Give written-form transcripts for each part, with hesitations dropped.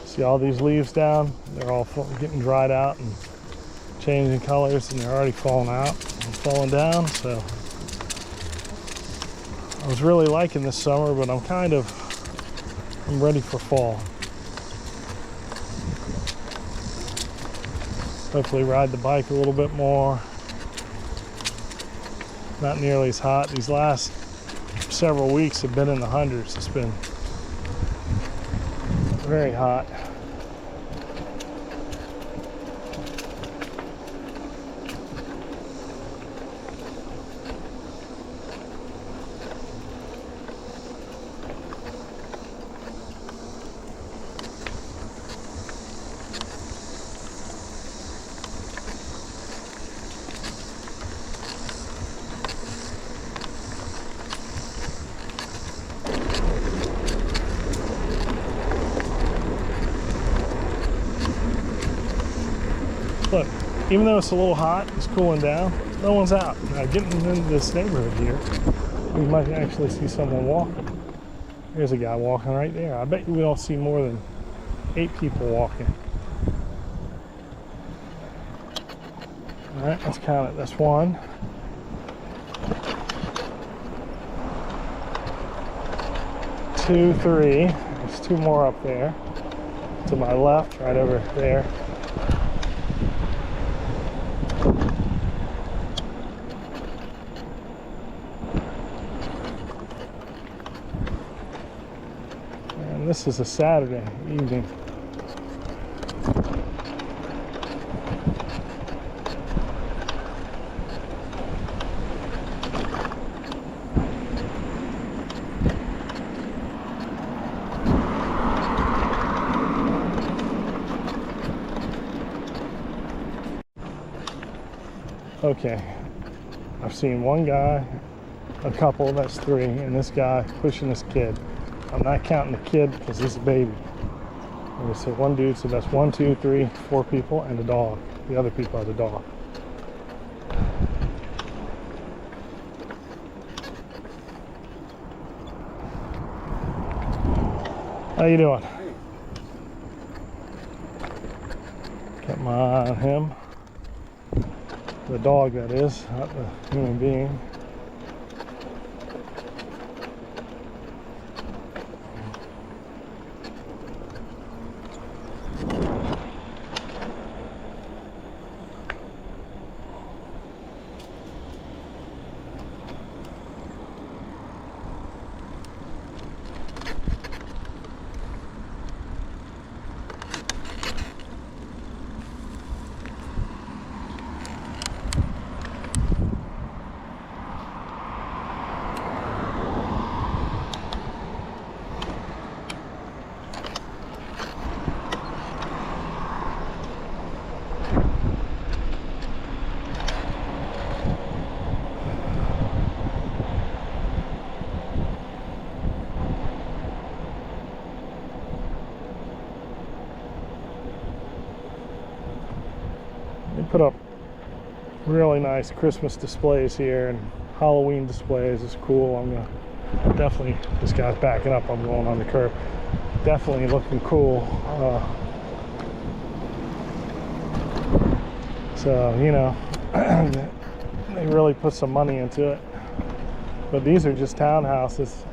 See all these leaves down? They're all getting dried out and changing colors, and they're already falling out and falling down. So I was really liking this summer, but I'm ready for fall. Hopefully ride the bike a little bit more. Not nearly as hot. These last several weeks have been in the hundreds. It's been very hot. Look, even though it's a little hot, it's cooling down, no one's out. Now, getting into this neighborhood here, we might actually see someone walking. There's a guy walking right there. I bet you we don't see more than 8 people walking. All right, let's count it. That's 1. 2, 3. There's 2 more up there. To my left, right over there. This is a Saturday evening. Okay, I've seen one guy, a couple, that's 3, and this guy pushing this kid. I'm not counting the kid because he's a baby. And so one dude, so that's 1, 2, 3, 4 people and a dog. The other people are the dog. How you doing? Kept my eye on him. The dog, that is, not the human being. Put up really nice Christmas displays here and Halloween displays. It's cool. I'm gonna definitely, this guy's backing up, I'm going on the curb. Definitely looking cool. So, you know, they really put some money into it. But these are just townhouses.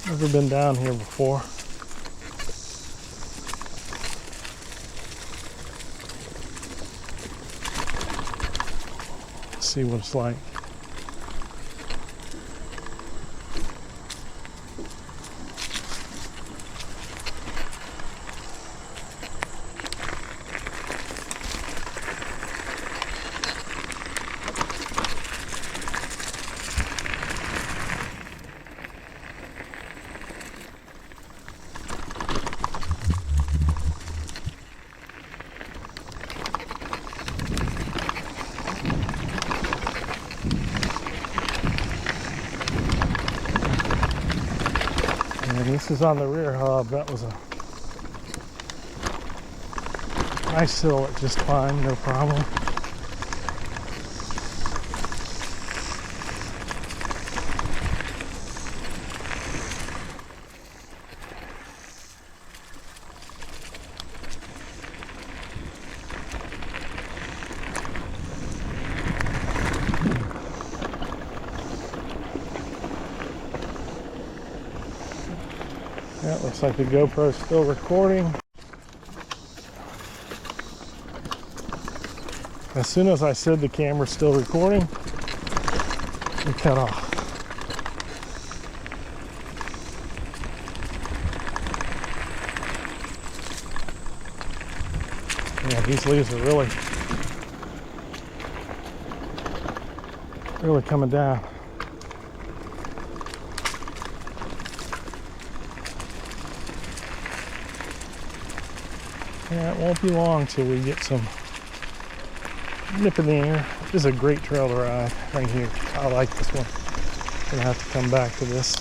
Never been down here before. Let's see what it's like. is on the rear hub. That was a I seal it just fine, no problem. Yeah, looks like the GoPro's still recording. As soon as I said the camera's still recording, it cut off. Yeah, these leaves are really coming down. Yeah, it won't be long till we get some nip in the air. This is a great trail to ride right here. I like this one. Gonna have to come back to this.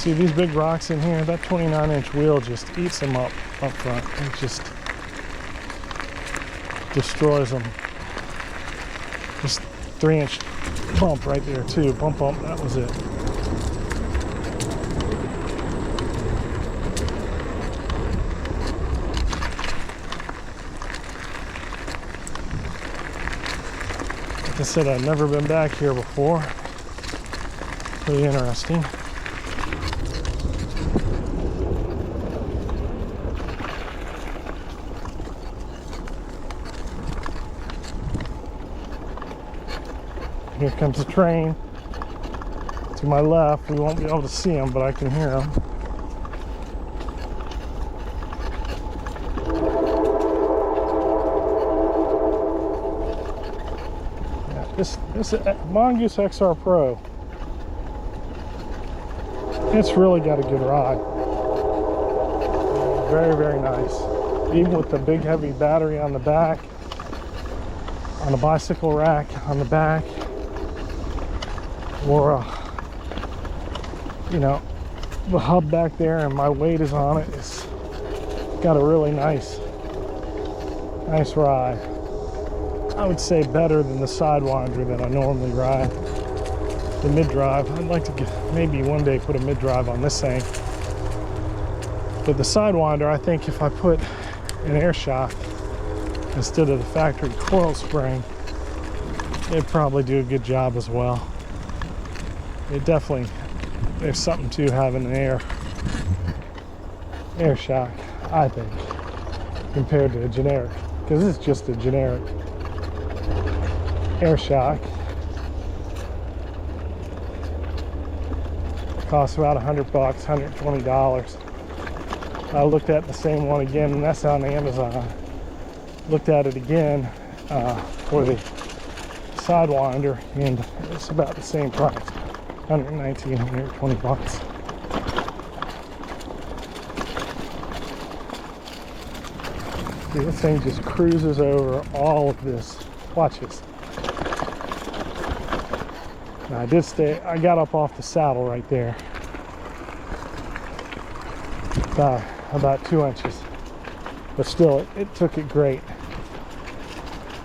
See these big rocks in here? That 29-inch wheel just eats them up front. It just destroys them. Just 3-inch bump right there too. Bump, that was it. Like I said, I've never been back here before. Pretty interesting. Here comes the train. To my left, we won't be able to see them, but I can hear them. Yeah, this Mongoose XR Pro, it's really got a good ride. Very, very nice. Even with the big heavy battery on the back, on the bicycle rack on the back, or you know, the hub back there, and my weight is on it. It's got a really nice ride. I would say better than the Sidewinder that I normally ride. The mid-drive, I'd like to maybe one day put a mid-drive on this thing. But the Sidewinder, I think if I put an air shock instead of the factory coil spring, it'd probably do a good job as well. It definitely, there's something to having an air shock, I think, compared to a generic, because it's just a generic air shock. It costs about $100, $120. I looked at the same one again, and that's on Amazon. Looked at it again for the Sidewinder, and it's about the same price. $119, $120. See, this thing just cruises over all of this. Watch this. Now I got up off the saddle right there. About 2 inches. But still, it took it great.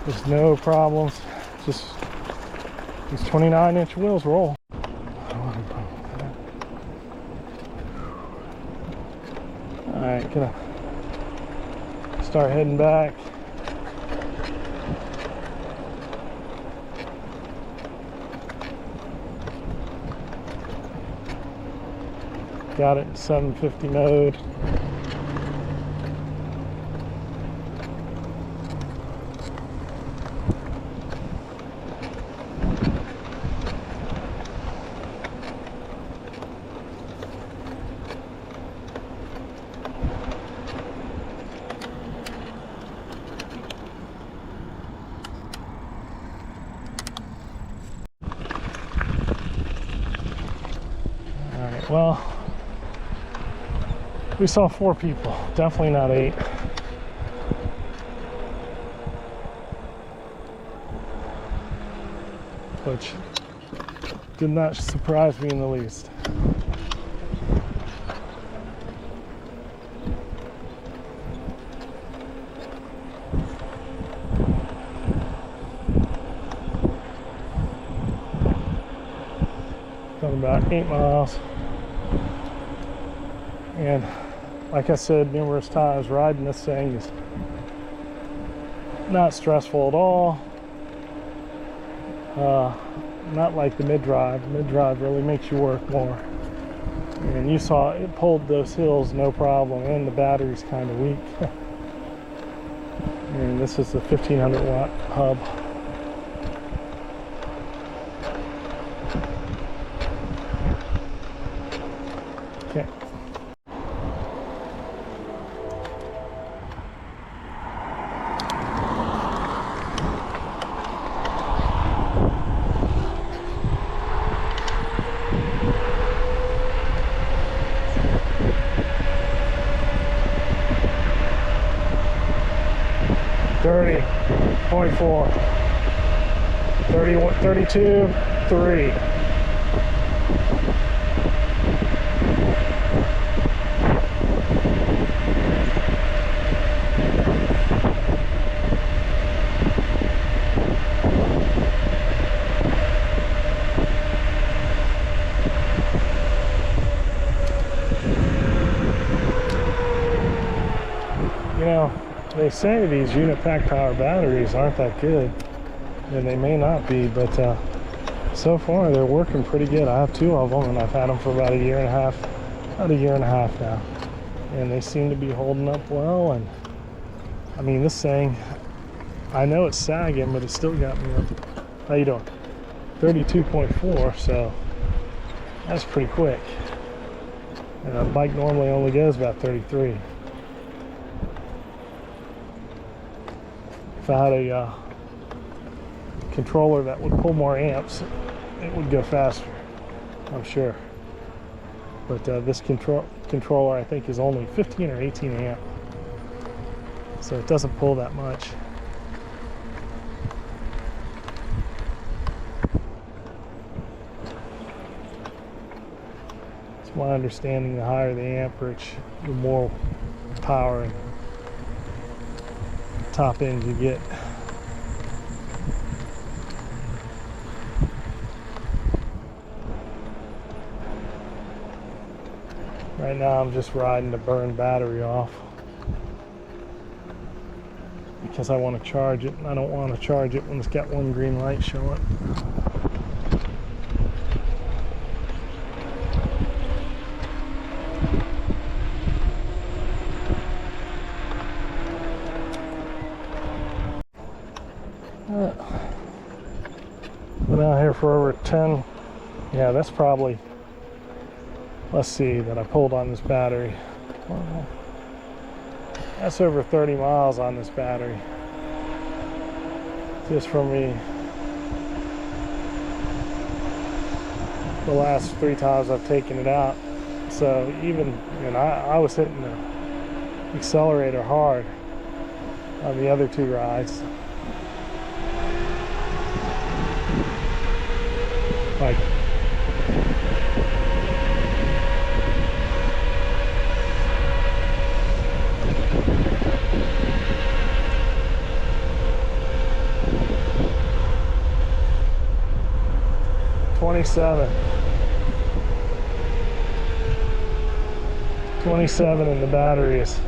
There's no problems. Just these 29-inch wheels roll. Alright, gonna start heading back. Got it in 750 mode. Alright, well, we saw 4 people, definitely not 8. Which did not surprise me in the least. Done about 8 miles. And like I said numerous times, riding this thing is not stressful at all. Not like the mid-drive. Mid-drive really makes you work more. And you saw it pulled those hills no problem, and the battery's kind of weak. And this is the 1500 watt hub. Okay. .4, 31, 32, 3. You know, they say these unit pack power batteries aren't that good, and they may not be, but so far they're working pretty good. I have 2 of them, and I've had them for about a year and a half now, and they seem to be holding up well. And I mean, this thing, I know it's sagging, but it still got me up. How you doing? 32.4, so that's pretty quick. And a bike normally only goes about 33. If I had a controller that would pull more amps, it would go faster, I'm sure. But this controller I think is only 15 or 18 amp, so it doesn't pull that much. It's my understanding the higher the amperage, the more power and top end you get. Right now I'm just riding to burn battery off because I want to charge it, and I don't want to charge it when it's got 1 green light showing. Been out here for over 10. Yeah, that's probably, let's see, that I pulled on this battery. Well, that's over 30 miles on this battery. Just from me. The last 3 times I've taken it out. So even, you know, I was hitting the accelerator hard on the other 2 rides. Like, $27 and the battery is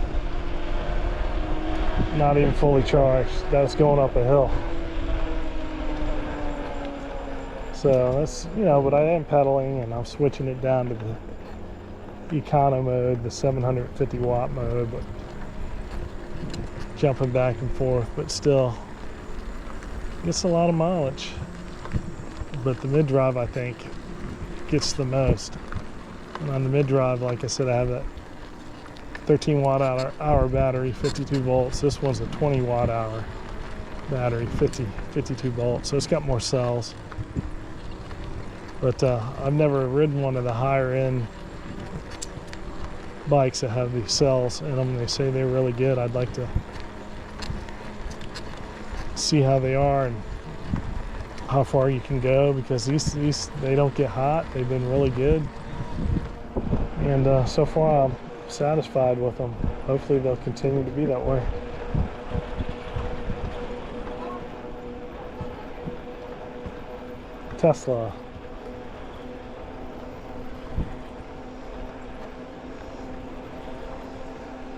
not even fully charged. That's going up a hill. So that's, but I am pedaling and I'm switching it down to the econo mode, the 750 watt mode, but jumping back and forth, but still gets a lot of mileage. But the mid-drive, I think, gets the most. And on the mid-drive, like I said, I have that 13 watt hour battery, 52 volts. This one's a 20 watt hour battery, 52 volts. So it's got more cells. But I've never ridden one of the higher end bikes that have these cells in them. They say they're really good. I'd like to see how they are and how far you can go, because these they don't get hot. They've been really good, and so far I'm satisfied with them. Hopefully they'll continue to be that way. Tesla.